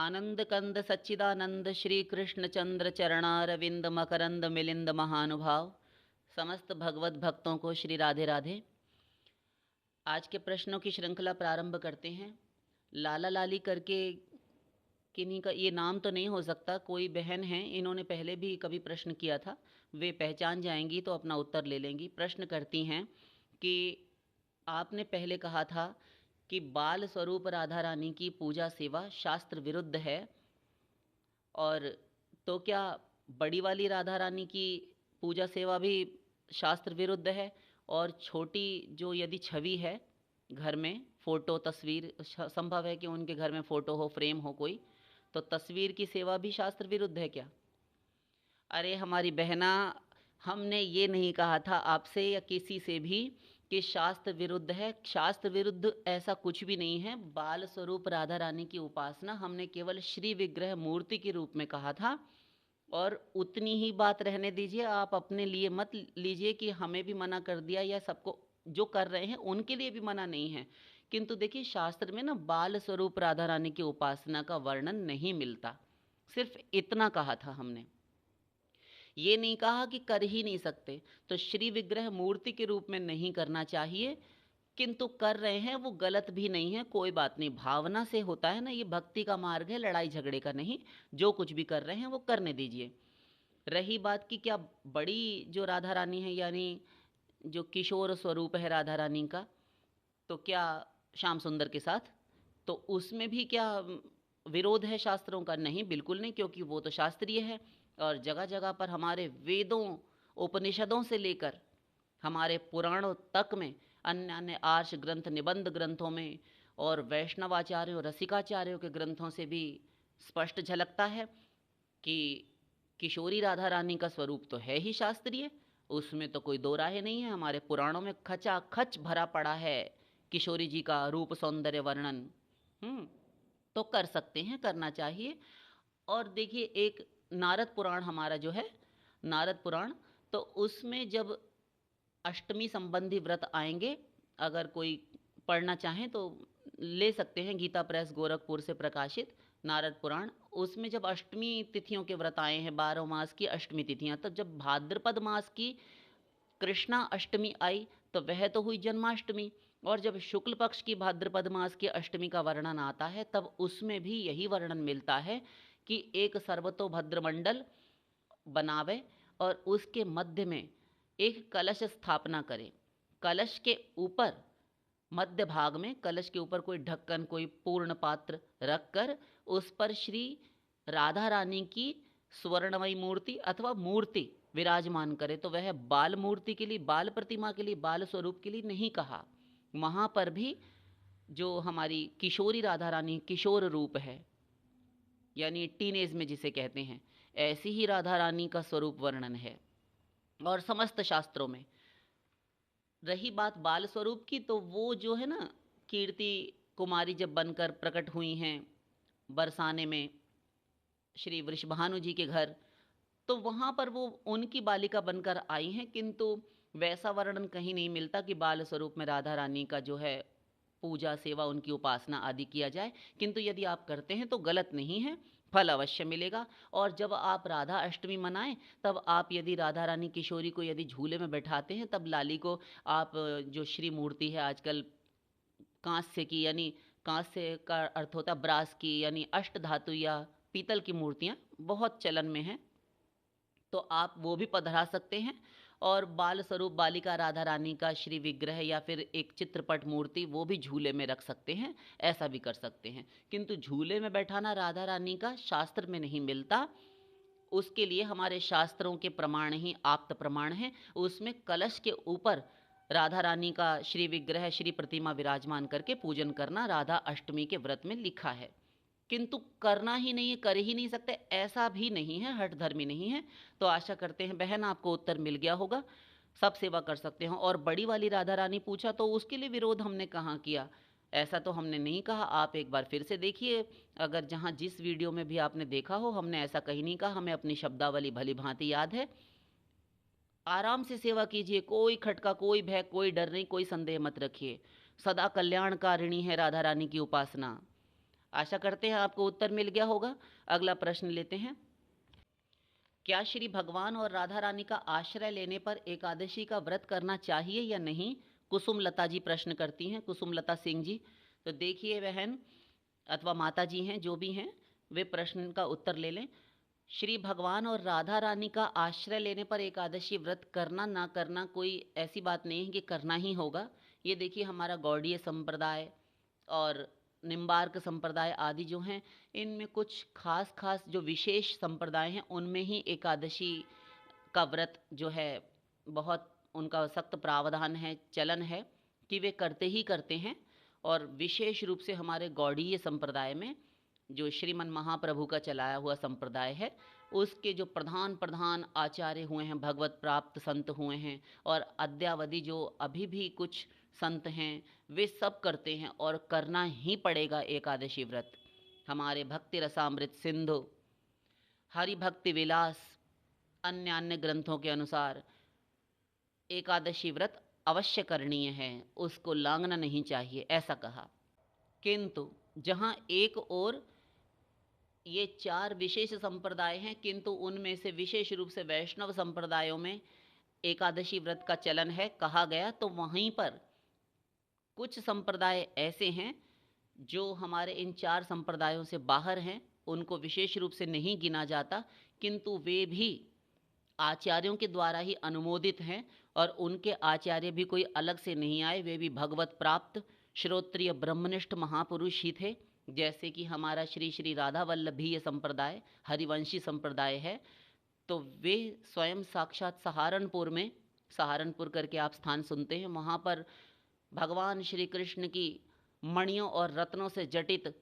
आनंद कंद सच्चिदानंद श्री कृष्ण चंद्र चरणारविंद मकरंद मिलिंद महानुभाव समस्त भगवत भक्तों को श्री राधे राधे। आज के प्रश्नों की श्रृंखला प्रारंभ करते हैं। लाला लाली करके किन्हीं का ये नाम तो नहीं हो सकता, कोई बहन है, इन्होंने पहले भी कभी प्रश्न किया था, वे पहचान जाएंगी तो अपना उत्तर ले लेंगी। प्रश्न करती हैं कि आपने पहले कहा था कि बाल स्वरूप राधा रानी की पूजा सेवा शास्त्र विरुद्ध है, और तो क्या बड़ी वाली राधा रानी की पूजा सेवा भी शास्त्र विरुद्ध है? और छोटी जो यदि छवि है घर में, फ़ोटो तस्वीर, संभव है कि उनके घर में फ़ोटो हो, फ्रेम हो कोई, तो तस्वीर की सेवा भी शास्त्र विरुद्ध है क्या? अरे हमारी बहना, हमने ये नहीं कहा था आपसे या किसी से भी कि शास्त्र विरुद्ध है। शास्त्र विरुद्ध ऐसा कुछ भी नहीं है। बाल स्वरूप राधा रानी की उपासना हमने केवल श्री विग्रह मूर्ति के रूप में कहा था, और उतनी ही बात रहने दीजिए। आप अपने लिए मत लीजिए कि हमें भी मना कर दिया या सबको जो कर रहे हैं उनके लिए भी मना नहीं है। किंतु देखिए, शास्त्र में ना बाल स्वरूप राधा रानी की उपासना का वर्णन नहीं मिलता। सिर्फ इतना कहा था हमने, ये नहीं कहा कि कर ही नहीं सकते। तो श्री विग्रह मूर्ति के रूप में नहीं करना चाहिए, किंतु कर रहे हैं वो गलत भी नहीं है, कोई बात नहीं। भावना से होता है ना, ये भक्ति का मार्ग है, लड़ाई झगड़े का नहीं। जो कुछ भी कर रहे हैं वो करने दीजिए। रही बात कि क्या बड़ी जो राधा रानी है, यानी जो किशोर स्वरूप है राधा रानी का, तो क्या श्याम सुंदर के साथ, तो उसमें भी क्या विरोध है शास्त्रों का? नहीं, बिल्कुल नहीं, क्योंकि वो तो शास्त्रीय है। और जगह जगह पर हमारे वेदों, उपनिषदों से लेकर हमारे पुराणों तक में, अन्य अन्य आर्ष ग्रंथ, निबंध ग्रंथों में, और वैष्णवाचार्यों, रसिकाचार्यों के ग्रंथों से भी स्पष्ट झलकता है कि किशोरी राधा रानी का स्वरूप तो है ही शास्त्रीय। उसमें तो कोई दो राहे नहीं है। हमारे पुराणों में खचाखच भरा पड़ा है किशोरी जी का रूप सौंदर्य वर्णन। तो कर सकते हैं, करना चाहिए। और देखिए, एक नारद पुराण हमारा जो है, नारद पुराण, तो उसमें जब अष्टमी संबंधी व्रत आएंगे, अगर कोई पढ़ना चाहें तो ले सकते हैं, गीता प्रेस गोरखपुर से प्रकाशित नारद पुराण। उसमें जब अष्टमी तिथियों के व्रत आए हैं, 12 मास की अष्टमी तिथियां, तब जब भाद्रपद मास की कृष्णा अष्टमी आई तो वह तो हुई जन्माष्टमी। और जब शुक्ल पक्ष की भाद्रपद मास की अष्टमी का वर्णन आता है, तब उसमें भी यही वर्णन मिलता है कि एक सर्वतोभद्र मंडल बनावे और उसके मध्य में एक कलश स्थापना करे। कलश के ऊपर, मध्य भाग में कलश के ऊपर कोई ढक्कन, कोई पूर्ण पात्र रखकर उस पर श्री राधा रानी की स्वर्णमयी मूर्ति अथवा मूर्ति विराजमान करे। तो वह बाल मूर्ति के लिए, बाल प्रतिमा के लिए, बाल स्वरूप के लिए नहीं कहा। वहाँ पर भी जो हमारी किशोरी राधा रानी, किशोर रूप है, यानी टीनेज में जिसे कहते हैं, ऐसी ही राधा रानी का स्वरूप वर्णन है और समस्त शास्त्रों में। रही बात बाल स्वरूप की, तो वो जो है ना, कीर्ति कुमारी जब बनकर प्रकट हुई हैं बरसाने में श्री वृषभानु जी के घर, तो वहाँ पर वो उनकी बालिका बनकर आई हैं, किंतु वैसा वर्णन कहीं नहीं मिलता कि बाल स्वरूप में राधा रानी का जो है पूजा सेवा, उनकी उपासना आदि किया जाए। किंतु यदि आप करते हैं तो गलत नहीं है, फल अवश्य मिलेगा। और जब आप राधा अष्टमी मनाएं, तब आप यदि राधा रानी किशोरी को यदि झूले में बैठाते हैं, तब लाली को आप जो श्री मूर्ति है आजकल कांस्य की, यानी कांस्य का अर्थ होता है ब्रास की, यानी अष्ट धातु या पीतल की मूर्तियाँ बहुत चलन में हैं, तो आप वो भी पधरा सकते हैं। और बाल स्वरूप बालिका राधा रानी का श्री विग्रह या फिर एक चित्रपट मूर्ति वो भी झूले में रख सकते हैं, ऐसा भी कर सकते हैं। किंतु झूले में बैठाना राधा रानी का शास्त्र में नहीं मिलता। उसके लिए हमारे शास्त्रों के प्रमाण ही आप्त प्रमाण हैं। उसमें कलश के ऊपर राधा रानी का श्री विग्रह, श्री प्रतिमा विराजमान करके पूजन करना राधा अष्टमी के व्रत में लिखा है। किंतु करना ही नहीं है, कर ही नहीं सकते, ऐसा भी नहीं है, हठ धर्मी नहीं है। तो आशा करते हैं बहन आपको उत्तर मिल गया होगा। सब सेवा कर सकते हैं। और बड़ी वाली राधा रानी पूछा, तो उसके लिए विरोध हमने कहाँ किया? ऐसा तो हमने नहीं कहा। आप एक बार फिर से देखिए, अगर जहाँ जिस वीडियो में भी आपने देखा हो, हमने ऐसा कहीं नहीं कहा। हमें अपनी शब्दावली भली भांति याद है। आराम से सेवा कीजिए, कोई खटका, कोई भय, कोई डर नहीं, कोई संदेह मत रखिए। सदा कल्याणकारिणी है राधा रानी की उपासना। आशा करते हैं आपको उत्तर मिल गया होगा। अगला प्रश्न लेते हैं। क्या श्री भगवान और राधा रानी का आश्रय लेने पर एकादशी का व्रत करना चाहिए या नहीं? कुसुम लता जी प्रश्न करती हैं, कुसुम लता सिंह जी। तो देखिए बहन अथवा माता जी हैं, जो भी हैं, वे प्रश्न का उत्तर ले लें। श्री भगवान और राधा रानी का आश्रय लेने पर एकादशी व्रत करना ना करना कोई ऐसी बात नहीं है कि करना ही होगा। ये देखिए हमारा गौड़ीय संप्रदाय और निम्बार्क संप्रदाय आदि जो हैं, इनमें कुछ खास खास जो विशेष संप्रदाय हैं उनमें ही एकादशी का व्रत जो है बहुत उनका सख्त प्रावधान है, चलन है कि वे करते ही करते हैं। और विशेष रूप से हमारे गौड़ीय संप्रदाय में जो श्रीमन महाप्रभु का चलाया हुआ संप्रदाय है, उसके जो प्रधान प्रधान आचार्य हुए हैं, भगवत प्राप्त संत हुए हैं, और अद्यावधि जो अभी भी कुछ संत हैं, वे सब करते हैं और करना ही पड़ेगा एकादशी व्रत। हमारे भक्ति रसामृत सिंधु, हरि भक्ति विलास, अन्य अन्य ग्रंथों के अनुसार एकादशी व्रत अवश्य करणीय है, उसको लांघना नहीं चाहिए, ऐसा कहा। किंतु जहाँ एक और ये 4 विशेष संप्रदाय हैं, किंतु उनमें से विशेष रूप से वैष्णव संप्रदायों में एकादशी व्रत का चलन है कहा गया, तो वहीं पर कुछ संप्रदाय ऐसे हैं जो हमारे इन 4 संप्रदायों से बाहर हैं, उनको विशेष रूप से नहीं गिना जाता, किंतु वे भी आचार्यों के द्वारा ही अनुमोदित हैं और उनके आचार्य भी कोई अलग से नहीं आए, वे भी भगवत प्राप्त श्रोत्रिय ब्रह्मनिष्ठ महापुरुष ही थे। जैसे कि हमारा श्री श्री राधा वल्लभीय संप्रदाय हरिवंशी संप्रदाय है, तो वे स्वयं साक्षात सहारनपुर में, सहारनपुर करके आप स्थान सुनते हैं, वहाँ पर भगवान श्री कृष्ण की मणियों और रत्नों से जटित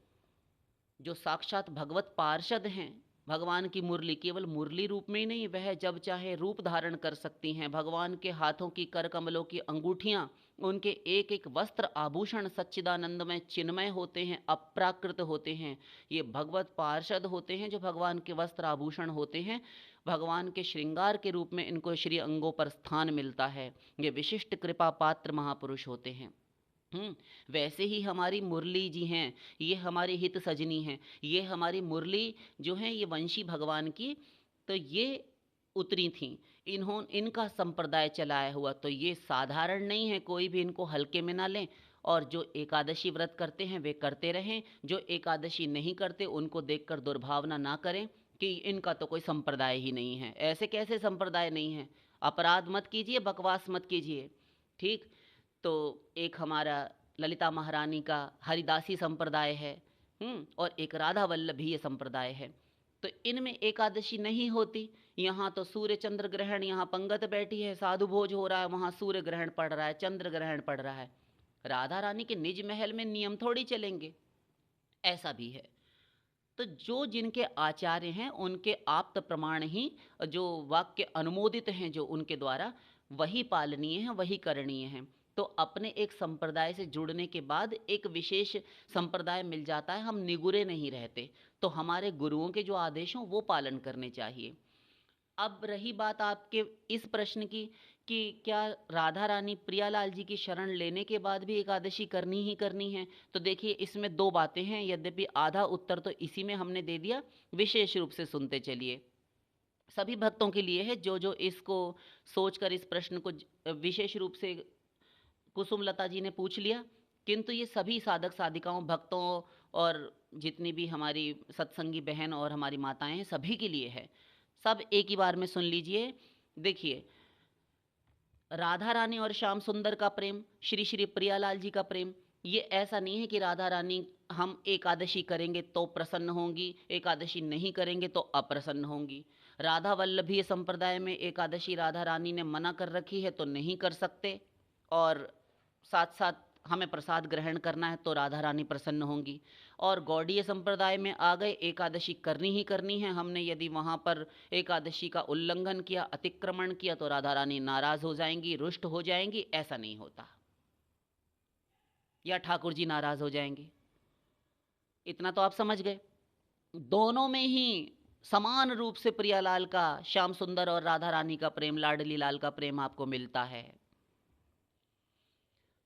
जो साक्षात भगवत पार्षद हैं, भगवान की मुरली केवल मुरली रूप में ही नहीं, वह जब चाहे रूप धारण कर सकती हैं। भगवान के हाथों की कर कमलों की अंगूठियाँ, उनके एक एक वस्त्र आभूषण सच्चिदानंद में चिन्मय होते हैं, अप्राकृत होते हैं। ये भगवत पार्षद होते हैं जो भगवान के वस्त्र आभूषण होते हैं, भगवान के श्रृंगार के रूप में इनको श्री अंगों पर स्थान मिलता है। ये विशिष्ट कृपा पात्र महापुरुष होते हैं। वैसे ही हमारी मुरली जी हैं, ये हमारी हित सजनी हैं, ये हमारी मुरली जो हैं ये वंशी भगवान की, तो ये उतरी थीं, इनका संप्रदाय चलाया हुआ, तो ये साधारण नहीं है, कोई भी इनको हल्के में ना लें। और जो एकादशी व्रत करते हैं वे करते रहें, जो एकादशी नहीं करते उनको देखकर दुर्भावना ना करें कि इनका तो कोई संप्रदाय ही नहीं है। ऐसे कैसे संप्रदाय नहीं है? अपराध मत कीजिए, बकवास मत कीजिए, ठीक। तो एक हमारा ललिता महारानी का हरिदासी संप्रदाय है, और एक राधा वल्लभीय संप्रदाय है। तो इनमें एकादशी नहीं होती। यहाँ तो सूर्य चंद्र ग्रहण, यहाँ पंगत बैठी है, साधु भोज हो रहा है, वहाँ सूर्य ग्रहण पड़ रहा है, चंद्र ग्रहण पड़ रहा है। राधा रानी के निज महल में नियम थोड़ी चलेंगे, ऐसा भी है। तो जो जिनके आचार्य हैं उनके आप्त प्रमाण ही, जो वाक्य अनुमोदित हैं जो उनके द्वारा, वही पालनीय हैं, वही करणीय हैं। तो अपने एक संप्रदाय से जुड़ने के बाद एक विशेष संप्रदाय मिल जाता है, हम निगुरे नहीं रहते, तो हमारे गुरुओं के जो आदेश हों वो पालन करने चाहिए। अब रही बात आपके इस प्रश्न की कि क्या राधा रानी प्रियालाल जी की शरण लेने के बाद भी एकादशी करनी ही करनी है, तो देखिए इसमें 2 बातें हैं, यद्यपि आधा उत्तर तो इसी में हमने दे दिया, विशेष रूप से सुनते चलिए। सभी भक्तों के लिए है जो जो इसको सोचकर इस प्रश्न को विशेष रूप से कुसुम लता जी ने पूछ लिया, किंतु ये सभी साधक साधिकाओं, भक्तों और जितनी भी हमारी सत्संगी बहन और हमारी माताएं हैं, सभी के लिए है। सब एक ही बार में सुन लीजिए। देखिए, राधा रानी और श्याम सुंदर का प्रेम, श्री श्री प्रियालाल जी का प्रेम, ये ऐसा नहीं है कि राधा रानी हम एकादशी करेंगे तो प्रसन्न होंगी, एकादशी नहीं करेंगे तो अप्रसन्न होंगी। राधा वल्लभीय संप्रदाय में एकादशी राधा रानी ने मना कर रखी है तो नहीं कर सकते, और साथ साथ हमें प्रसाद ग्रहण करना है तो राधा रानी प्रसन्न होंगी। और गौड़ीय संप्रदाय में आ गए, एकादशी करनी ही करनी है, हमने यदि वहाँ पर एकादशी का उल्लंघन किया, अतिक्रमण किया, तो राधा रानी नाराज हो जाएंगी, रुष्ट हो जाएंगी। ऐसा नहीं होता, या ठाकुर जी नाराज हो जाएंगे। इतना तो आप समझ गए। दोनों में ही समान रूप से प्रियालाल का, श्याम सुंदर और राधा रानी का प्रेम, लाडली लाल का प्रेम आपको मिलता है।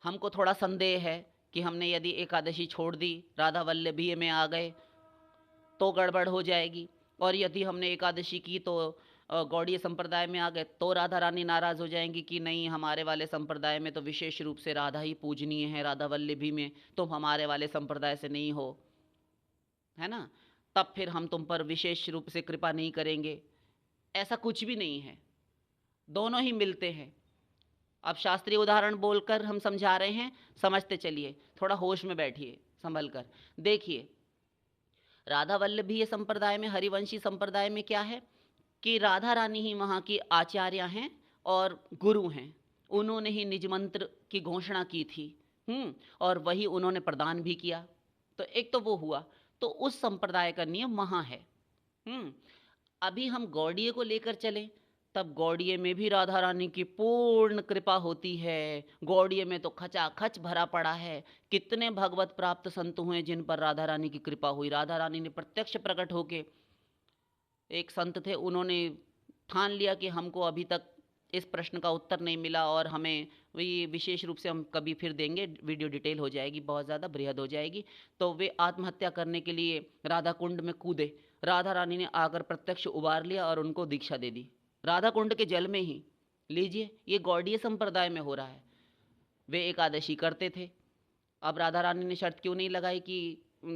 हमको थोड़ा संदेह है कि हमने यदि एकादशी छोड़ दी, राधा वल्लभी में आ गए तो गड़बड़ हो जाएगी, और यदि हमने एकादशी की तो गौड़ीय संप्रदाय में आ गए तो राधा रानी नाराज़ हो जाएंगी कि नहीं, हमारे वाले संप्रदाय में तो विशेष रूप से राधा ही पूजनीय है, राधा वल्लभी में तुम हमारे वाले संप्रदाय से नहीं हो, है ना, तब फिर हम तुम पर विशेष रूप से कृपा नहीं करेंगे। ऐसा कुछ भी नहीं है, दोनों ही मिलते हैं। अब शास्त्रीय उदाहरण बोलकर हम समझा रहे हैं, समझते चलिए, थोड़ा होश में बैठिए, संभल कर देखिए। राधा वल्लभीय संप्रदाय में, हरिवंशी संप्रदाय में क्या है कि राधा रानी ही वहाँ की आचार्य हैं और गुरु हैं। उन्होंने ही निज मंत्र की घोषणा की थी, और वही उन्होंने प्रदान भी किया। तो एक तो वो हुआ, तो उस संप्रदाय का नियम वहाँ है। अभी हम गौड़ीय को लेकर चलें, तब गौड़ीय में भी राधा रानी की पूर्ण कृपा होती है। गौड़ीय में तो खचाखच भरा पड़ा है। कितने भगवत प्राप्त संत हुए जिन पर राधा रानी की कृपा हुई। राधा रानी ने प्रत्यक्ष प्रकट होके, एक संत थे, उन्होंने ठान लिया कि हमको अभी तक इस प्रश्न का उत्तर नहीं मिला और हमें वही विशेष रूप से हम कभी फिर देंगे, वीडियो डिटेल हो जाएगी, बहुत ज़्यादा बृहद हो जाएगी। तो वे आत्महत्या करने के लिए राधा कुंड में कूदे। राधा रानी ने आकर प्रत्यक्ष उबार लिया और उनको दीक्षा दे दी, राधा कुंड के जल में ही। लीजिए, ये गौड़ीय संप्रदाय में हो रहा है। वे एकादशी करते थे। अब राधा रानी ने शर्त क्यों नहीं लगाई कि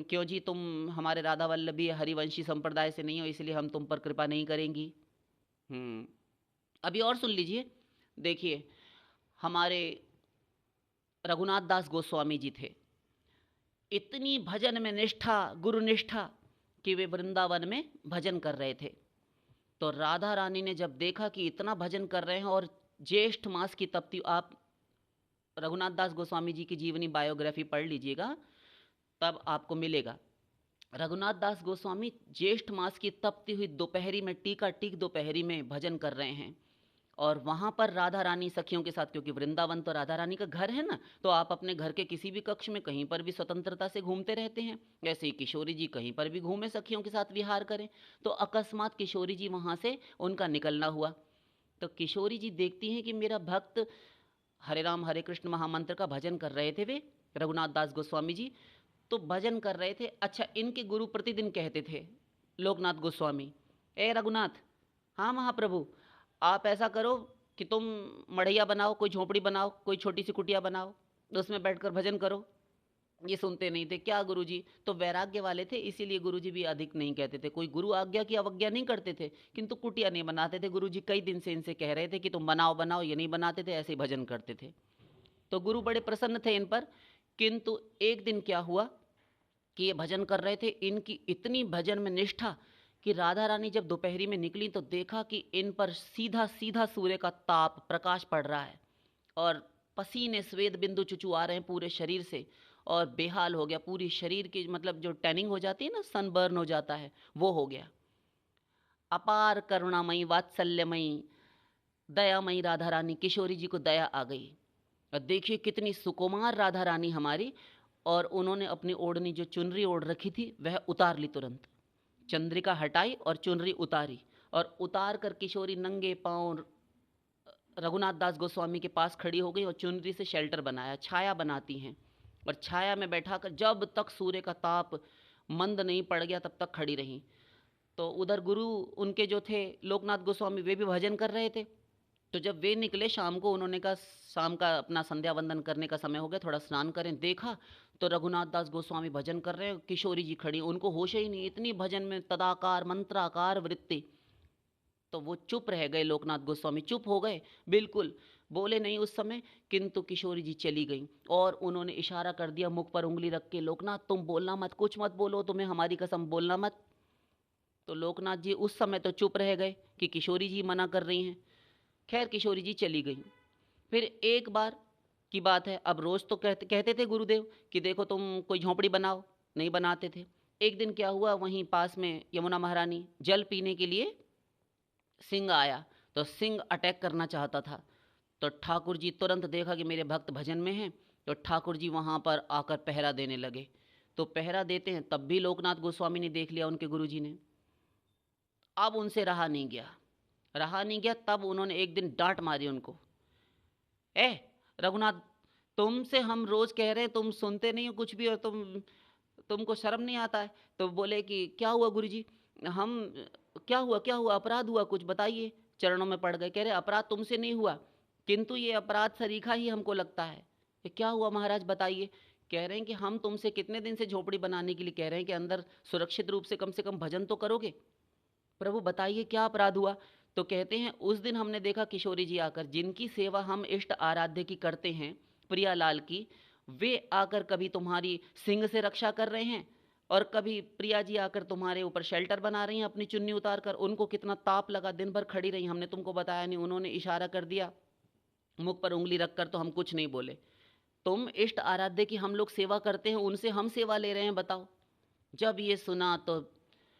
क्यों जी, तुम हमारे राधा वल्लभी हरिवंशी संप्रदाय से नहीं हो, इसलिए हम तुम पर कृपा नहीं करेंगी। अभी और सुन लीजिए। देखिए, हमारे रघुनाथ दास गोस्वामी जी थे, इतनी भजन में निष्ठा, गुरु निष्ठा, कि वे वृंदावन में भजन कर रहे थे। तो राधा रानी ने जब देखा कि इतना भजन कर रहे हैं, और ज्येष्ठ मास की तपती, आप रघुनाथ दास गोस्वामी जी की जीवनी बायोग्राफी पढ़ लीजिएगा, तब आपको मिलेगा। रघुनाथ दास गोस्वामी ज्येष्ठ मास की तपती हुई दोपहरी में, टीका टीक दोपहरी में भजन कर रहे हैं, और वहाँ पर राधा रानी सखियों के साथ, क्योंकि वृंदावन तो राधा रानी का घर है ना, तो आप अपने घर के किसी भी कक्ष में कहीं पर भी स्वतंत्रता से घूमते रहते हैं। ऐसे ही किशोरी जी कहीं पर भी घूमे, सखियों के साथ विहार करें। तो अकस्मात किशोरी जी वहाँ से, उनका निकलना हुआ। तो किशोरी जी देखती हैं कि मेरा भक्त हरे राम हरे कृष्ण महामंत्र का भजन कर रहे थे, वे रघुनाथ दास गोस्वामी जी तो भजन कर रहे थे। अच्छा, इनके गुरु प्रतिदिन कहते थे, लोकनाथ गोस्वामी, ए रघुनाथ, हाँ महाप्रभु, आप ऐसा करो कि तुम मढ़ैया बनाओ, कोई झोपड़ी बनाओ, कोई छोटी सी कुटिया बनाओ, उसमें बैठकर भजन करो। ये सुनते नहीं थे। क्या गुरुजी तो वैराग्य वाले थे, इसीलिए गुरुजी भी अधिक नहीं कहते थे, कोई गुरु आज्ञा की अवज्ञा नहीं करते थे, किंतु कुटिया नहीं बनाते थे। गुरुजी कई दिन से इनसे कह रहे थे कि तुम बनाओ बनाओ, ये नहीं बनाते थे, ऐसे भजन करते थे। तो गुरु बड़े प्रसन्न थे इन पर। किंतु एक दिन क्या हुआ कि ये भजन कर रहे थे, इनकी इतनी भजन में निष्ठा कि राधा रानी जब दोपहरी में निकली तो देखा कि इन पर सीधा सीधा सूर्य का ताप, प्रकाश पड़ रहा है, और पसीने स्वेद बिंदु चुचु आ रहे हैं पूरे शरीर से, और बेहाल हो गया पूरी शरीर की, मतलब जो टैनिंग हो जाती है ना, सनबर्न हो जाता है, वो हो गया। अपार करुणामयी, वात्सल्यमयी, दयामयी राधा रानी, किशोरी जी को दया आ गई। और देखिए कितनी सुकुमार राधा रानी हमारी, और उन्होंने अपनी ओढ़नी, जो चुनरी ओढ़ रखी थी, वह उतार ली तुरंत। चंद्रिका हटाई और चुनरी उतारी, और उतार कर किशोरी नंगे पांव रघुनाथ दास गोस्वामी के पास खड़ी हो गई, और चुनरी से शेल्टर बनाया, छाया बनाती हैं, और छाया में बैठाकर जब तक सूर्य का ताप मंद नहीं पड़ गया तब तक खड़ी रहीं। तो उधर गुरु उनके जो थे लोकनाथ गोस्वामी, वे भी भजन कर रहे थे। तो जब वे निकले शाम को, उन्होंने कहा शाम का अपना संध्या वंदन करने का समय हो गया, थोड़ा स्नान करें। देखा तो रघुनाथ दास गोस्वामी भजन कर रहे हैं, किशोरी जी खड़ी, उनको होश ही नहीं, इतनी भजन में तदाकार मंत्राकार वृत्ति। तो वो चुप रह गए, लोकनाथ गोस्वामी चुप हो गए, बिल्कुल बोले नहीं उस समय। किंतु किशोरी जी चली गई, और उन्होंने इशारा कर दिया मुख पर उंगली रख के, लोकनाथ तुम बोलना मत, कुछ मत बोलो, तुम्हें हमारी कसम बोलना मत। तो लोकनाथ जी उस समय तो चुप रह गए कि किशोरी जी मना कर रही हैं। खैर किशोरी जी चली गई। फिर एक बार की बात है, अब रोज़ तो कहते थे गुरुदेव कि देखो तुम कोई झोंपड़ी बनाओ, नहीं बनाते थे। एक दिन क्या हुआ, वहीं पास में यमुना महारानी जल पीने के लिए सिंह आया, तो सिंह अटैक करना चाहता था। तो ठाकुर जी तुरंत देखा कि मेरे भक्त भजन में हैं, तो ठाकुर जी वहाँ पर आकर पहरा देने लगे। तो पहरा देते हैं, तब भी लोकनाथ गोस्वामी ने देख लिया, उनके गुरुजी ने। अब उनसे रहा नहीं गया। तब उन्होंने एक दिन डांट मारी उनको, ए रघुनाथ, तुमसे हम रोज कह रहे हैं, तुम सुनते नहीं हो कुछ भी, और तुमको शर्म नहीं आता है। तो बोले कि क्या हुआ गुरुजी, हम क्या हुआ अपराध हुआ कुछ बताइए। चरणों में पड़ गए, कह रहे अपराध तुमसे नहीं हुआ, किंतु ये अपराध सरीखा ही हमको लगता है। क्या हुआ महाराज बताइए। कह रहे हैं कि हम तुमसे कितने दिन से झोपड़ी बनाने के लिए कह रहे हैं कि अंदर सुरक्षित रूप से कम भजन तो करोगे। प्रभु बताइए क्या अपराध हुआ। तो कहते हैं उस दिन हमने देखा किशोरी जी आकर, जिनकी सेवा हम इष्ट आराध्य की करते हैं, प्रियालाल की, वे आकर कभी तुम्हारी सिंह से रक्षा कर रहे हैं, और कभी प्रिया जी आकर तुम्हारे ऊपर शेल्टर बना रही हैं अपनी चुन्नी उतार कर। उनको कितना ताप लगा, दिन भर खड़ी रही, हमने तुमको बताया नहीं, उन्होंने इशारा कर दिया मुख पर उंगली रखकर, तो हम कुछ नहीं बोले। तुम इष्ट आराध्य की हम लोग सेवा करते हैं, उनसे हम सेवा ले रहे हैं, बताओ। जब ये सुना तो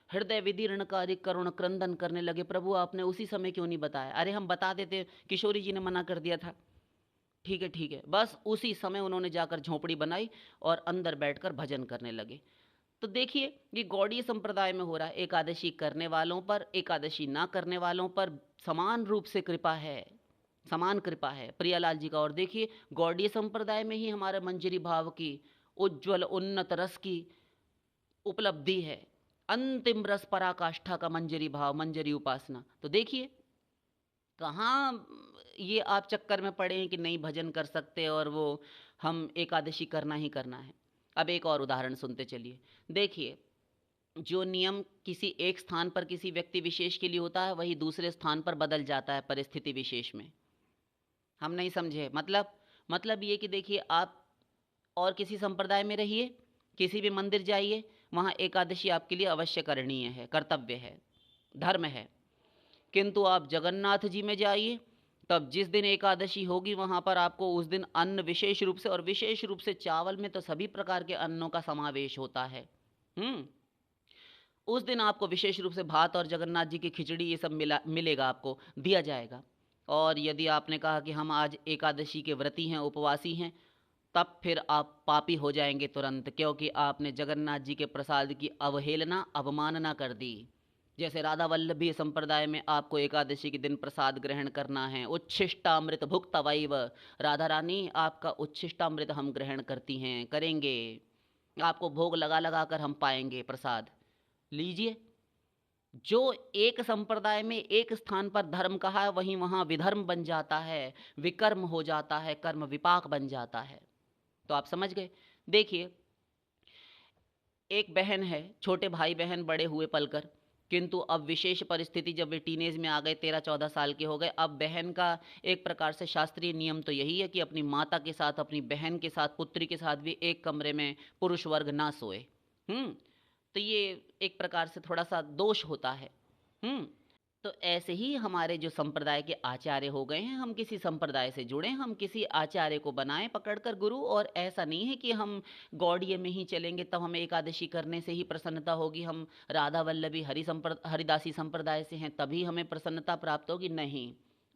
हृदय विदीर्णकारी करुण क्रंदन करने लगे, प्रभु आपने उसी समय क्यों नहीं बताया। अरे हम बता देते, किशोरी जी ने मना कर दिया था। ठीक है, बस उसी समय उन्होंने जाकर झोपड़ी बनाई और अंदर बैठकर भजन करने लगे। तो देखिए ये गौड़ीय संप्रदाय में हो रहा है, एकादशी करने वालों पर, एकादशी ना करने वालों पर समान रूप से कृपा है, समान कृपा है प्रियालाल जी का। और देखिए गौड़ीय संप्रदाय में ही हमारे मंजरी भाव की उज्जवल उन्नत रस की उपलब्धि है, अंतिम रस पराकाष्ठा का मंजरी भाव, मंजरी उपासना। तो देखिए कहाँ ये आप चक्कर में पड़े हैं कि नहीं भजन कर सकते और वो हम एकादशी करना ही करना है। अब एक और उदाहरण सुनते चलिए। देखिए जो नियम किसी एक स्थान पर किसी व्यक्ति विशेष के लिए होता है, वही दूसरे स्थान पर बदल जाता है परिस्थिति विशेष में। हम नहीं समझे मतलब ये कि देखिए आप और किसी संप्रदाय में रहिए, किसी भी मंदिर जाइए, वहाँ एकादशी आपके लिए अवश्य करणीय है, कर्तव्य है, धर्म है। किंतु आप जगन्नाथ जी में जाइए, तब जिस दिन एकादशी होगी वहाँ पर आपको उस दिन अन्न विशेष रूप से, और विशेष रूप से चावल में तो सभी प्रकार के अन्नों का समावेश होता है। उस दिन आपको विशेष रूप से भात और जगन्नाथ जी की खिचड़ी ये सब मिलेगा, आपको दिया जाएगा। और यदि आपने कहा कि हम आज एकादशी के व्रती हैं, उपवासी हैं, तब फिर आप पापी हो जाएंगे तुरंत, क्योंकि आपने जगन्नाथ जी के प्रसाद की अवहेलना, अवमानना कर दी। जैसे राधा वल्लभी संप्रदाय में आपको एकादशी के दिन प्रसाद ग्रहण करना है, उच्छिष्टामृत भुक्त वैव, राधा रानी आपका उच्छिष्टामृत हम ग्रहण करती हैं, करेंगे, आपको भोग लगा लगा कर हम पाएंगे प्रसाद, लीजिए। जो एक संप्रदाय में एक स्थान पर धर्म कहा है, वहीं वहां विधर्म बन जाता है, विकर्म हो जाता है, कर्म विपाक बन जाता है। तो आप समझ गए। देखिए एक बहन है, छोटे भाई बहन बड़े हुए पलकर, किंतु अब विशेष परिस्थिति, जब वे टीनेज में आ गए, 13-14 साल के हो गए, अब बहन का एक प्रकार से शास्त्रीय नियम तो यही है कि अपनी माता के साथ, अपनी बहन के साथ, पुत्री के साथ भी एक कमरे में पुरुष वर्ग ना सोए। तो ये एक प्रकार से थोड़ा सा दोष होता है। तो ऐसे ही हमारे जो संप्रदाय के आचार्य हो गए हैं, हम किसी संप्रदाय से जुड़े, हम किसी आचार्य को बनाएं पकड़कर गुरु, और ऐसा नहीं है कि हम गौड़ीय में ही चलेंगे तब हमें एकादशी करने से ही प्रसन्नता होगी, हम राधा वल्लभी हरिदासी संप्रदाय से हैं तभी हमें प्रसन्नता प्राप्त होगी। नहीं,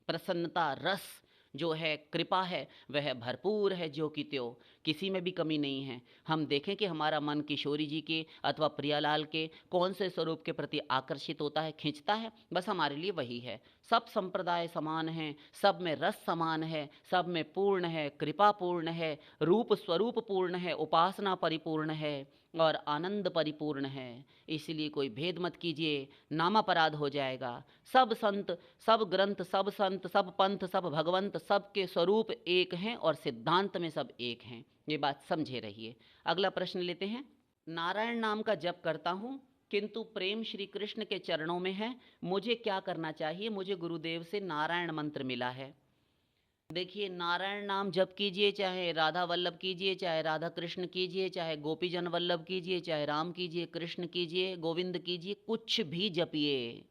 प्रसन्नता रस जो है, कृपा है, वह भरपूर है, जो कि त्यों, किसी में भी कमी नहीं है। हम देखें कि हमारा मन किशोरी जी के अथवा प्रियालाल के कौन से स्वरूप के प्रति आकर्षित होता है, खींचता है, बस हमारे लिए वही है। सब संप्रदाय समान हैं, सब में रस समान है, सब में पूर्ण है, कृपा पूर्ण है, रूप स्वरूप पूर्ण है, उपासना परिपूर्ण है और आनंद परिपूर्ण है। इसलिए कोई भेद मत कीजिए, नामापराध हो जाएगा। सब संत, सब ग्रंथ, सब संत, सब पंथ, सब भगवंत, सब के स्वरूप एक हैं और सिद्धांत में सब एक हैं, ये बात समझे रहिए। अगला प्रश्न लेते हैं। नारायण नाम का जप करता हूँ, किंतु प्रेम श्री कृष्ण के चरणों में है, मुझे क्या करना चाहिए। मुझे गुरुदेव से नारायण मंत्र मिला है। देखिए नारायण नाम जप कीजिए, चाहे राधा वल्लभ कीजिए, चाहे राधा कृष्ण कीजिए, चाहे गोपीजन वल्लभ कीजिए, चाहे राम कीजिए, कृष्ण कीजिए, गोविंद कीजिए, कुछ भी जपिए,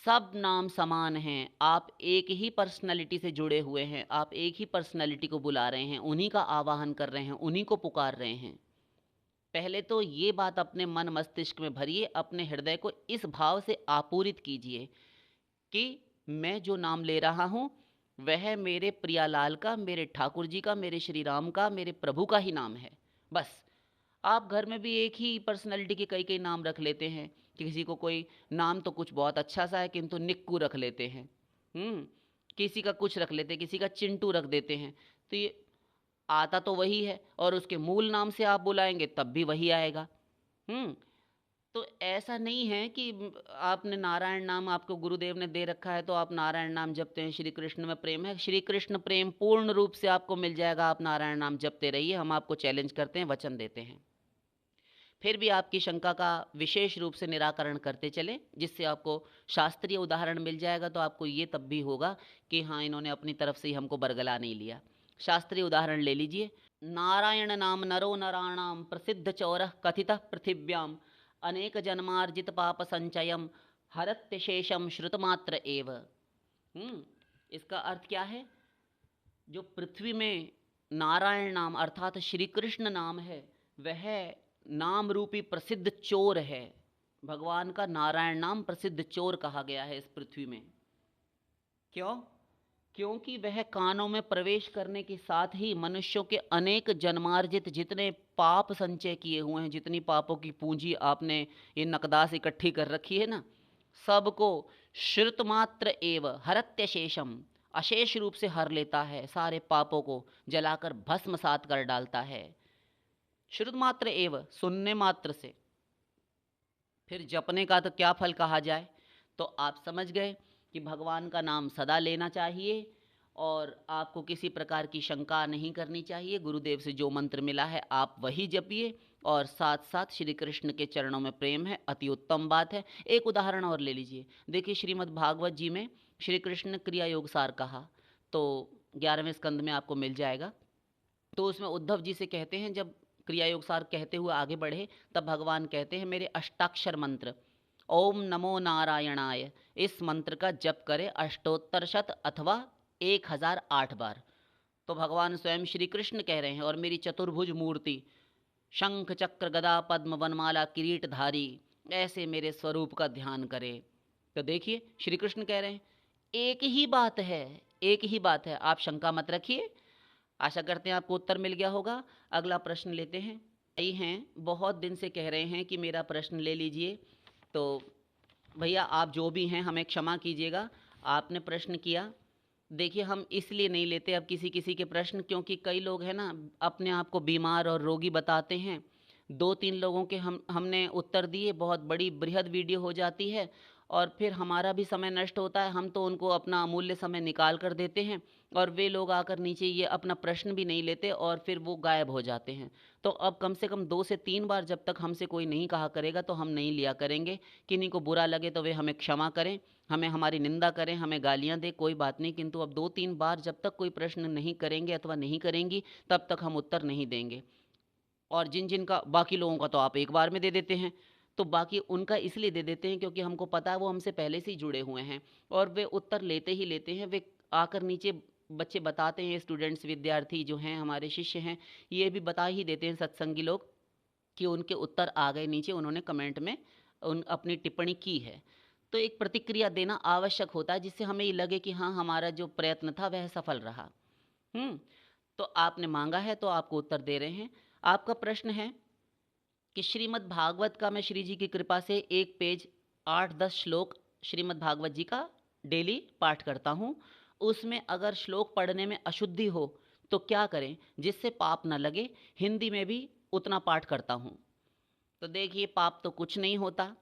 सब नाम समान हैं। आप एक ही पर्सनैलिटी से जुड़े हुए हैं, आप एक ही पर्सनैलिटी को बुला रहे हैं, उन्हीं का आवाहन कर रहे हैं, उन्हीं को पुकार रहे हैं। पहले तो ये बात अपने मन मस्तिष्क में भरिए, अपने हृदय को इस भाव से आपूरित कीजिए कि मैं जो नाम ले रहा हूँ वह मेरे प्रियालाल का, मेरे ठाकुर जी का, मेरे श्री राम का, मेरे प्रभु का ही नाम है। बस आप घर में भी एक ही पर्सनैलिटी के कई कई नाम रख लेते हैं, किसी को कोई नाम तो कुछ बहुत अच्छा सा है किंतु निक्कू रख लेते हैं, किसी का कुछ रख लेते हैं, किसी का चिंटू रख देते हैं। तो ये आता तो वही है और उसके मूल नाम से आप बुलाएंगे तब भी वही आएगा। तो ऐसा नहीं है कि आपने नारायण नाम आपको गुरुदेव ने दे रखा है तो आप नारायण नाम जपते हैं, श्री कृष्ण में प्रेम है। श्री कृष्ण प्रेम पूर्ण रूप से आपको मिल जाएगा, आप नारायण नाम जपते रहिए, हम आपको चैलेंज करते हैं, वचन देते हैं। फिर भी आपकी शंका का विशेष रूप से निराकरण करते चले, जिससे आपको शास्त्रीय उदाहरण मिल जाएगा, तो आपको ये तब भी होगा कि हाँ, इन्होंने अपनी तरफ से ही हमको बरगला नहीं लिया। शास्त्रीय उदाहरण ले लीजिए। नारायण नाम नरो नराणाम प्रसिद्ध चौरः कथितः पृथिव्याम अनेक जन्मार्जित पाप संचयम हरत्य शेषम श्रुतमात्र एव। इसका अर्थ क्या है? जो पृथ्वी में नारायण नाम अर्थात श्री कृष्ण नाम है, वह नाम रूपी प्रसिद्ध चोर है। भगवान का नारायण नाम प्रसिद्ध चोर कहा गया है इस पृथ्वी में। क्यों? क्योंकि वह कानों में प्रवेश करने के साथ ही मनुष्यों के अनेक जन्मार्जित जितने पाप संचय किए हुए हैं, जितनी पापों की पूंजी आपने ये नकदास इकट्ठी कर रखी है ना, सबको श्रुतमात्र एव हरत्य शेषम, अशेष रूप से हर लेता है, सारे पापों को जलाकर भस्मसात कर डालता है। श्रुतमात्र एव, सुनने मात्र से। फिर जपने का तो क्या फल कहा जाए। तो आप समझ गए कि भगवान का नाम सदा लेना चाहिए और आपको किसी प्रकार की शंका नहीं करनी चाहिए। गुरुदेव से जो मंत्र मिला है आप वही जपिए और साथ साथ श्री कृष्ण के चरणों में प्रेम है, अति उत्तम बात है। एक उदाहरण और ले लीजिए। देखिए, श्रीमद् भागवत जी में श्री कृष्ण क्रिया योग सार कहा, तो 11वें स्कंद में आपको मिल जाएगा। तो उसमें उद्धव जी से कहते हैं, जब क्रिया योग सार कहते हुए आगे बढ़े, तब भगवान कहते हैं मेरे अष्टाक्षर मंत्र ओम नमो नारायणाय, इस मंत्र का जप करे अष्टोत्तर शत अथवा 1008 बार। तो भगवान स्वयं श्री कृष्ण कह रहे हैं, और मेरी चतुर्भुज मूर्ति शंख चक्र गदा पद्म वनमाला किरीटधारी ऐसे मेरे स्वरूप का ध्यान करे। तो देखिए, श्री कृष्ण कह रहे हैं एक ही बात है, एक ही बात है, आप शंका मत रखिए। आशा करते हैं आपको उत्तर मिल गया होगा। अगला प्रश्न लेते हैं। भाई हैं, बहुत दिन से कह रहे हैं कि मेरा प्रश्न ले लीजिए, तो भैया आप जो भी हैं हमें क्षमा कीजिएगा, आपने प्रश्न किया। देखिए, हम इसलिए नहीं लेते अब किसी किसी के प्रश्न, क्योंकि कई लोग हैं ना अपने आप को बीमार और रोगी बताते हैं। 2-3 लोगों के हमने उत्तर दिए, बहुत बड़ी बृहद वीडियो हो जाती है और फिर हमारा भी समय नष्ट होता है। हम तो उनको अपना अमूल्य समय निकाल कर देते हैं और वे लोग आकर नीचे ये अपना प्रश्न भी नहीं लेते और फिर वो गायब हो जाते हैं। तो अब कम से कम 2 से 3 बार जब तक हमसे कोई नहीं कहा करेगा तो हम नहीं लिया करेंगे। किन्हीं को बुरा लगे तो वे हमें क्षमा करें, हमें हमारी निंदा करें, हमें गालियां दें, कोई बात नहीं, किंतु अब 2-3 बार जब तक कोई प्रश्न नहीं करेंगे अथवा नहीं करेंगी तब तक हम उत्तर नहीं देंगे। और जिन जिन का, बाकी लोगों का तो आप एक बार में दे देते हैं, तो बाकी उनका इसलिए दे देते हैं क्योंकि हमको पता है वो हमसे पहले से ही जुड़े हुए हैं और वे उत्तर लेते ही लेते हैं। वे आकर नीचे बच्चे बताते हैं, स्टूडेंट्स विद्यार्थी जो हैं हमारे शिष्य हैं, ये भी बता ही देते हैं सत्संगी लोग कि उनके उत्तर आ गए नीचे, उन्होंने कमेंट में अपनी टिप्पणी की है। तो एक प्रतिक्रिया देना आवश्यक होता है जिससे हमें ये लगे कि हाँ, हमारा जो प्रयत्न था वह सफल रहा। तो आपने मांगा है तो आपको उत्तर दे रहे हैं। आपका प्रश्न है कि श्रीमद् भागवत का मैं श्री जी की कृपा से एक पेज 8-10 श्लोक श्रीमद् भागवत जी का डेली पाठ करता हूँ। उसमें अगर श्लोक पढ़ने में अशुद्धि हो तो क्या करें जिससे पाप न लगे। हिंदी में भी उतना पाठ करता हूँ। तो देखिए, पाप तो कुछ नहीं होता।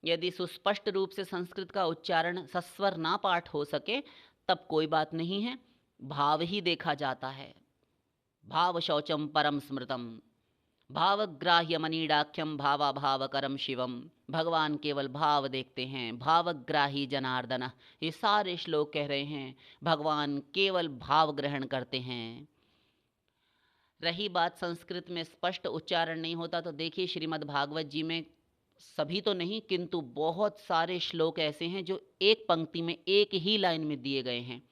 यदि सुस्पष्ट रूप से संस्कृत का उच्चारण सस्वर ना पाठ हो सके तब कोई बात नहीं है, भाव ही देखा जाता है। भाव शौचम परम स्मृतम भावग्राह्य मनीडाख्यम भावाभावकरम शिवम। भगवान केवल भाव देखते हैं, भावग्राही जनार्दन। ये सारे श्लोक कह रहे हैं भगवान केवल भाव ग्रहण करते हैं। रही बात संस्कृत में स्पष्ट उच्चारण नहीं होता, तो देखिए श्रीमद् भागवत जी में सभी तो नहीं किंतु बहुत सारे श्लोक ऐसे हैं जो एक पंक्ति में एक ही लाइन में दिए गए हैं।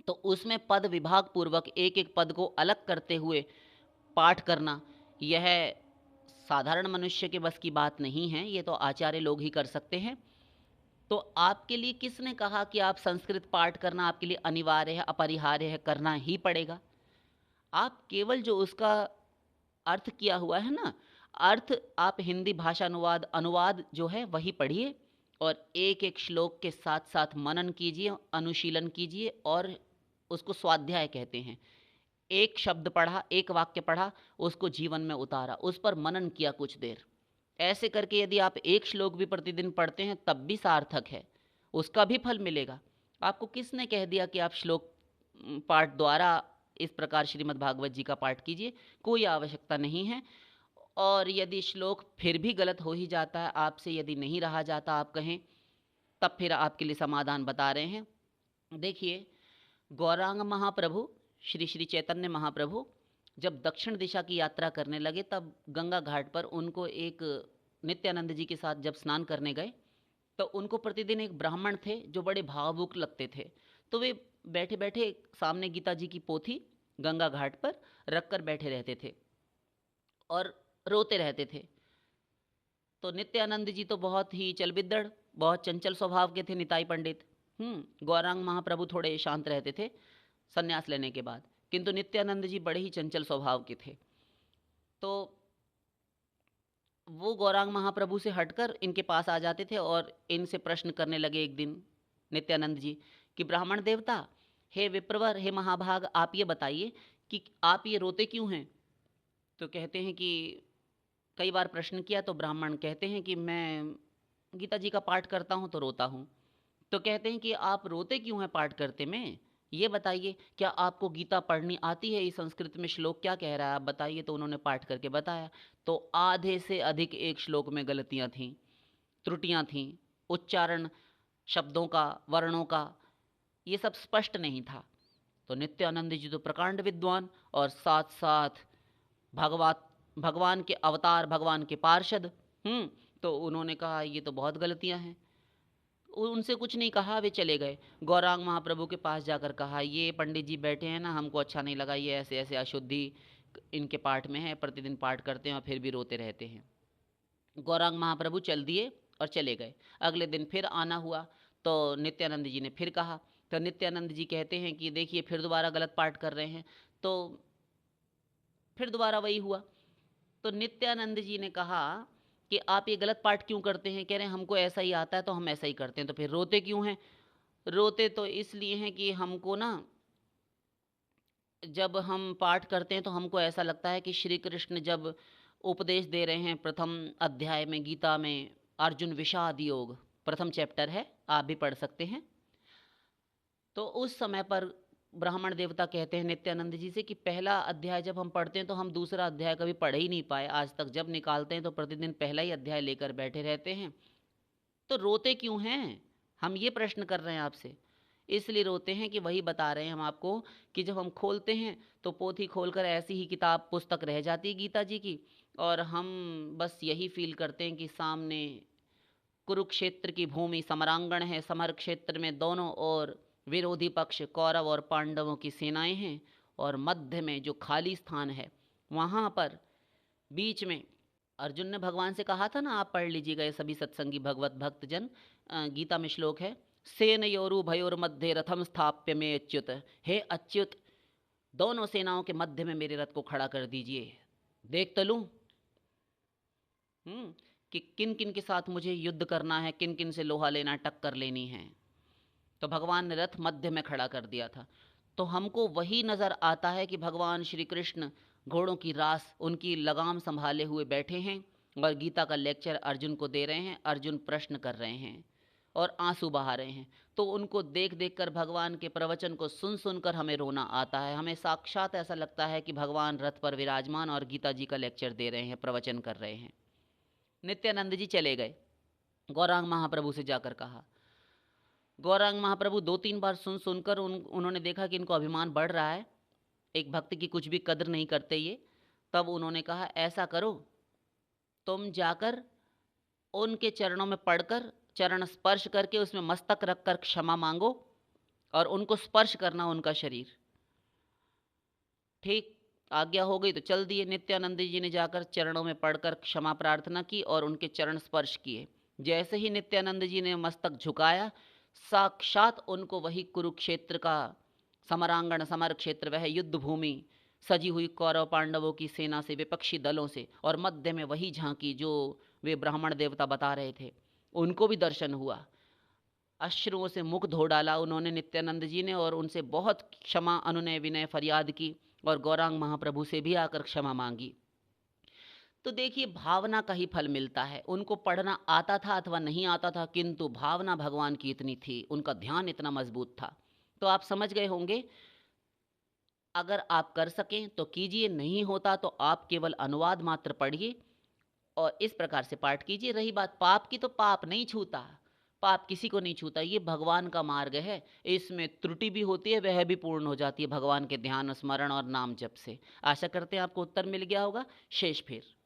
तो उसमें पद विभाग पूर्वक एक एक पद को अलग करते हुए पाठ करना यह साधारण मनुष्य के बस की बात नहीं है, ये तो आचार्य लोग ही कर सकते हैं। तो आपके लिए किसने कहा कि आप संस्कृत पाठ करना आपके लिए अनिवार्य है, अपरिहार्य है, करना ही पड़ेगा। आप केवल जो उसका अर्थ किया हुआ है ना, अर्थ आप हिंदी भाषा अनुवाद जो है वही पढ़िए और एक एक श्लोक के साथ साथ मनन कीजिए, अनुशीलन कीजिए और उसको स्वाध्याय कहते हैं। एक शब्द पढ़ा, एक वाक्य पढ़ा, उसको जीवन में उतारा, उस पर मनन किया कुछ देर। ऐसे करके यदि आप एक श्लोक भी प्रतिदिन पढ़ते हैं तब भी सार्थक है, उसका भी फल मिलेगा। आपको किसने कह दिया कि आप श्लोक पाठ द्वारा इस प्रकार श्रीमद् भागवत जी का पाठ कीजिए? कोई आवश्यकता नहीं है। और यदि श्लोक फिर भी गलत हो ही जाता है, आपसे यदि नहीं रहा जाता, आप कहें, तब फिर आपके लिए समाधान बता रहे हैं। देखिए, गौरांग महाप्रभु श्री श्री चैतन्य महाप्रभु जब दक्षिण दिशा की यात्रा करने लगे, तब गंगा घाट पर उनको एक नित्यानंद जी के साथ जब स्नान करने गए, तो उनको प्रतिदिन एक ब्राह्मण थे जो बड़े भावुक लगते थे। तो वे बैठे बैठे सामने गीता जी की पोथी गंगा घाट पर रख कर बैठे रहते थे और रोते रहते थे। तो नित्यानंद जी तो बहुत ही चलबिद्दड़, बहुत चंचल स्वभाव के थे, निताई पंडित। गौरांग महाप्रभु थोड़े शांत रहते थे संन्यास लेने के बाद, किंतु नित्यानंद जी बड़े ही चंचल स्वभाव के थे। तो वो गौरांग महाप्रभु से हटकर इनके पास आ जाते थे और इनसे प्रश्न करने लगे एक दिन नित्यानंद जी कि ब्राह्मण देवता, हे विप्रवर, हे महाभाग, आप ये बताइए कि आप ये रोते क्यों हैं? तो कहते हैं कि कई बार प्रश्न किया तो ब्राह्मण कहते हैं कि मैं गीता जी का पाठ करता हूँ तो रोता हूँ। तो कहते हैं कि आप रोते क्यों हैं पाठ करते में? ये बताइए, क्या आपको गीता पढ़नी आती है? इस संस्कृत में श्लोक क्या कह रहा है, आप बताइए। तो उन्होंने पाठ करके बताया, तो आधे से अधिक एक श्लोक में गलतियाँ थीं, त्रुटियाँ थीं, उच्चारण शब्दों का, वर्णों का, ये सब स्पष्ट नहीं था। तो नित्यानंद जी तो प्रकांड विद्वान और साथ साथ भगवत भगवान के अवतार, भगवान के पार्षद। तो उन्होंने कहा ये तो बहुत गलतियां हैं। उनसे कुछ नहीं कहा, वे चले गए। गौरांग महाप्रभु के पास जाकर कहा, ये पंडित जी बैठे हैं ना, हमको अच्छा नहीं लगा, ये ऐसे ऐसे अशुद्धि इनके पाठ में है, प्रतिदिन पाठ करते हैं और फिर भी रोते रहते हैं। गौरांग महाप्रभु चल दिए और चले गए। अगले दिन फिर आना हुआ तो नित्यानंद जी ने फिर कहा। तो नित्यानंद जी कहते हैं कि देखिए फिर दोबारा गलत पाठ कर रहे हैं। तो फिर दोबारा वही हुआ। तो नित्यानंद जी ने कहा कि आप ये गलत पाठ क्यों करते हैं? कह रहे हैं हमको ऐसा ही आता है तो हम ऐसा ही करते हैं। तो फिर रोते क्यों हैं? रोते तो इसलिए हैं कि हमको ना, जब हम पाठ करते हैं तो हमको ऐसा लगता है कि श्री कृष्ण जब उपदेश दे रहे हैं, प्रथम अध्याय में गीता में अर्जुन विषाद योग, प्रथम चैप्टर है, आप भी पढ़ सकते हैं। तो उस समय पर ब्राह्मण देवता कहते हैं नित्यानंद जी से कि पहला अध्याय जब हम पढ़ते हैं तो हम दूसरा अध्याय कभी पढ़ ही नहीं पाए आज तक। जब निकालते हैं तो प्रतिदिन पहला ही अध्याय लेकर बैठे रहते हैं। तो रोते क्यों हैं? हम ये प्रश्न कर रहे हैं आपसे। इसलिए रोते हैं कि वही बता रहे हैं हम आपको कि जब हम खोलते हैं तो पोथी खोलकर ऐसी ही किताब पुस्तक रह जाती है गीता जी की, और हम बस यही फील करते हैं कि सामने कुरुक्षेत्र की भूमि समरांगण है, समर क्षेत्र में दोनों ओर विरोधी पक्ष कौरव और पांडवों की सेनाएं हैं, और मध्य में जो खाली स्थान है वहाँ पर बीच में अर्जुन ने भगवान से कहा था ना, आप पढ़ लीजिएगा ये सभी सत्संगी भगवत भक्तजन, गीता में श्लोक है, सेनयोरु भयोर मध्य रथम स्थाप्य में अच्युत, हे अच्युत दोनों सेनाओं के मध्य में मेरे रथ को खड़ा कर दीजिए, देख तो लूं कि किन किन के साथ मुझे युद्ध करना है, किन किन से लोहा लेना, टक्कर लेनी है। तो भगवान ने रथ मध्य में खड़ा कर दिया था। तो हमको वही नज़र आता है कि भगवान श्री कृष्ण घोड़ों की रास, उनकी लगाम संभाले हुए बैठे हैं और गीता का लेक्चर अर्जुन को दे रहे हैं। अर्जुन प्रश्न कर रहे हैं और आंसू बहा रहे हैं। तो उनको देख देख कर, भगवान के प्रवचन को सुन सुन कर हमें रोना आता है। हमें साक्षात ऐसा लगता है कि भगवान रथ पर विराजमान और गीता जी का लेक्चर दे रहे हैं, प्रवचन कर रहे हैं। नित्यानंद जी चले गए, गौरांग महाप्रभु से जाकर कहा। गौरांग महाप्रभु 2-3 बार सुन सुनकर उन्होंने देखा कि इनको अभिमान बढ़ रहा है, एक भक्त की कुछ भी कदर नहीं करते ये। तब उन्होंने कहा, ऐसा करो, तुम जाकर उनके चरणों में पड़कर, चरण स्पर्श करके उसमें मस्तक रखकर क्षमा मांगो और उनको स्पर्श करना उनका शरीर। ठीक, आज्ञा हो गई तो चल दिए। नित्यानंद जी ने जाकर चरणों में पड़कर क्षमा प्रार्थना की और उनके चरण स्पर्श किए। जैसे ही नित्यानंद जी ने मस्तक झुकाया, साक्षात उनको वही कुरुक्षेत्र का समरांगण, समर क्षेत्र, वह युद्ध भूमि सजी हुई कौरव पांडवों की सेना से, विपक्षी दलों से, और मध्य में वही झांकी जो वे ब्राह्मण देवता बता रहे थे, उनको भी दर्शन हुआ। अश्रुओं से मुख धो डाला उन्होंने, नित्यानंद जी ने, और उनसे बहुत क्षमा अनुनय विनय फरियाद की और गौरांग महाप्रभु से भी आकर क्षमा मांगी। तो देखिए, भावना का ही फल मिलता है। उनको पढ़ना आता था अथवा नहीं आता था, किंतु भावना भगवान की इतनी थी, उनका ध्यान इतना मजबूत था। तो आप समझ गए होंगे, अगर आप कर सकें तो कीजिए, नहीं होता तो आप केवल अनुवाद मात्र पढ़िए और इस प्रकार से पाठ कीजिए। रही बात पाप की, तो पाप नहीं छूता, पाप किसी को नहीं छूता, ये भगवान का मार्ग है। इसमें त्रुटि भी होती है, वह भी पूर्ण हो जाती है भगवान के ध्यान, स्मरण और नाम जप से। आशा करते हैं आपको उत्तर मिल गया होगा। शेष फिर